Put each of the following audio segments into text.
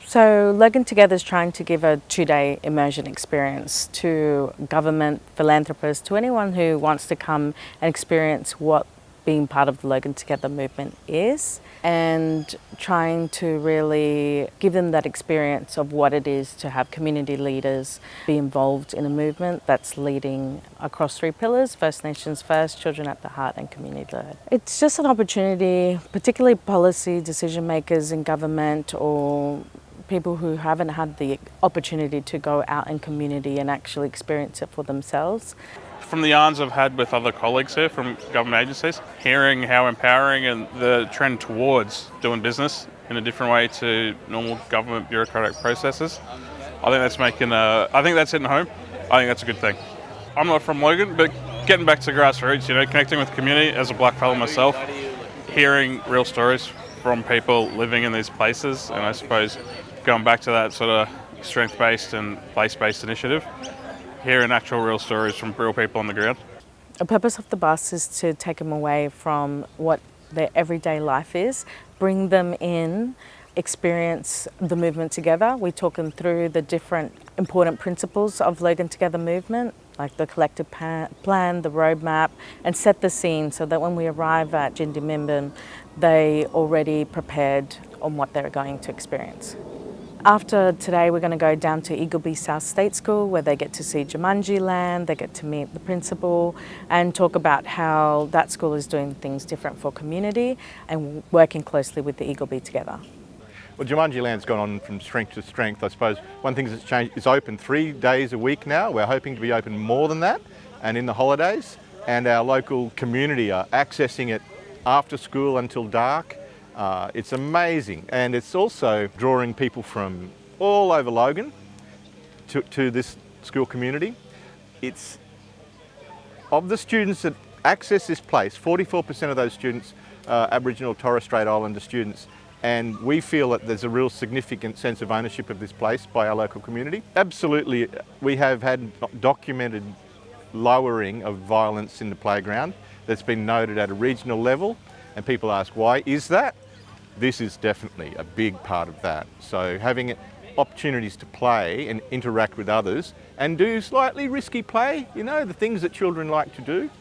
So Logan Together is trying to give a 2-day immersion experience to government, philanthropists, to anyone who wants to come and experience what being part of the Logan Together movement is, and trying to really give them that experience of what it is to have community leaders be involved in a movement that's leading across 3 pillars: First Nations first, children at the heart, and community led. It's just an opportunity, particularly policy decision makers in government or people who haven't had the opportunity to go out in community and actually experience it for themselves. From the yarns I've had with other colleagues here from government agencies, hearing how empowering and the trend towards doing business in a different way to normal government bureaucratic processes, I think that's hitting home. I think that's a good thing. I'm not from Logan, but getting back to grassroots, connecting with the community as a black fellow myself, hearing real stories from people living in these places, and I suppose going back to that sort of strength-based and place-based initiative, hearing actual real stories from real people on the ground. The purpose of the bus is to take them away from what their everyday life is, bring them in, experience the movement together. We talk them through the different important principles of Logan Together movement, like the collective plan, the roadmap, and set the scene so that when we arrive at Gnirigomindala, they already prepared on what they're going to experience. After today, we're going to go down to Eagleby South State School, where they get to see Jumanji land, they get to meet the principal and talk about how that school is doing things different for community and working closely with the Eagleby Together. Well, Jumanji Land's gone on from strength to strength. I suppose one thing that's changed is open 3 days a week now. We're hoping to be open more than that and in the holidays. And our local community are accessing it after school until dark. It's amazing, and it's also drawing people from all over Logan to this school community. It's of the students that access this place, 44% of those students are Aboriginal Torres Strait Islander students, and we feel that there's a real significant sense of ownership of this place by our local community. Absolutely, we have had documented lowering of violence in the playground that's been noted at a regional level, and people ask, why is that? This is definitely a big part of that. So having opportunities to play and interact with others and do slightly risky play, the things that children like to do,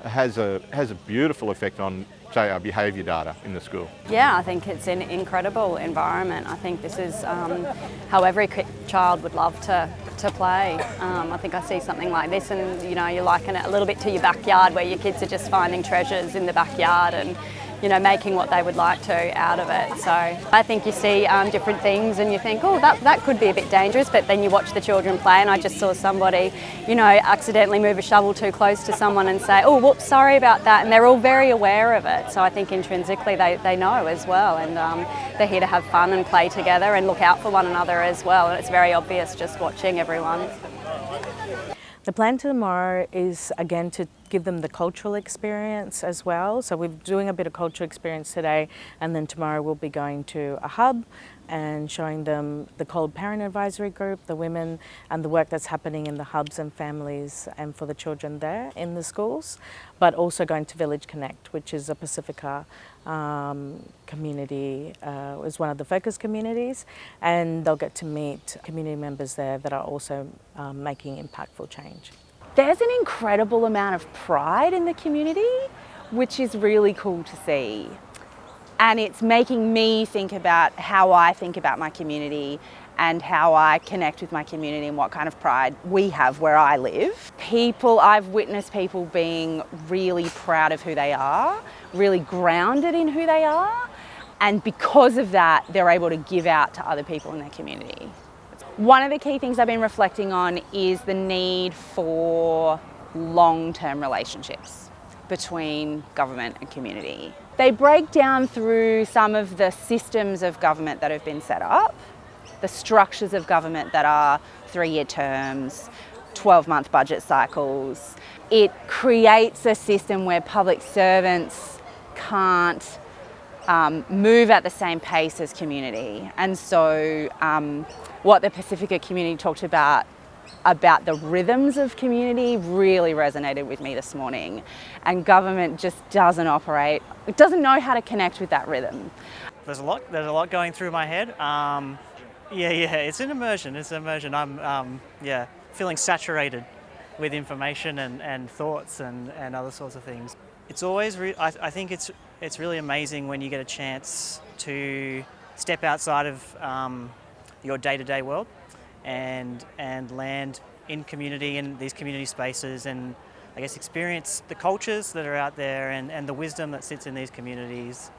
has a beautiful effect on, say, our behaviour data in the school. Yeah, I think it's an incredible environment. I think this is how every child would love to play. I think I see something like this and, you liken it a little bit to your backyard, where your kids are just finding treasures in the backyard and making what they would like to out of it. So I think you see different things and you think, oh, that could be a bit dangerous, but then you watch the children play, and I just saw somebody, accidentally move a shovel too close to someone and say, oh, whoops, sorry about that, and they're all very aware of it. So I think intrinsically they know as well, and they're here to have fun and play together and look out for one another as well, and it's very obvious just watching everyone. The plan tomorrow is again to give them the cultural experience as well. So we're doing a bit of cultural experience today, and then tomorrow we'll be going to a hub and showing them the Cold Parent Advisory Group, the women, and the work that's happening in the hubs and families and for the children there in the schools, but also going to Village Connect, which is a Pacifica community, is one of the focus communities, and they'll get to meet community members there that are also making impactful change. There's an incredible amount of pride in the community, which is really cool to see. And it's making me think about how I think about my community and how I connect with my community and what kind of pride we have where I live. I've witnessed people being really proud of who they are, really grounded in who they are, and because of that, they're able to give out to other people in their community. One of the key things I've been reflecting on is the need for long-term relationships between government and community. They break down through some of the systems of government that have been set up, the structures of government that are 3-year terms, 12-month budget cycles. It creates a system where public servants can't move at the same pace as community. And so what the Pacifica community talked about the rhythms of community really resonated with me this morning. And government just doesn't know how to connect with that rhythm. There's a lot going through my head. Yeah, it's an immersion. It's an immersion. I'm feeling saturated with information and thoughts and other sorts of things. It's always, I think it's really amazing when you get a chance to step outside of your day-to-day world and land in community, in these community spaces, and I guess experience the cultures that are out there and the wisdom that sits in these communities.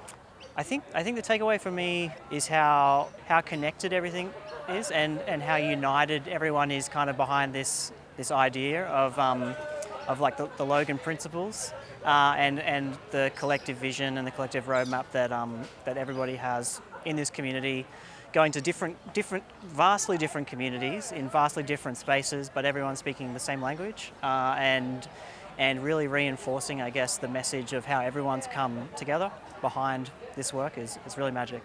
I think the takeaway for me is how connected everything is and how united everyone is kind of behind this idea of like the Logan principles and the collective vision and the collective roadmap that everybody has in this community, going to vastly different communities in vastly different spaces, but everyone speaking the same language and really reinforcing, I guess, the message of how everyone's come together behind this work is really magic.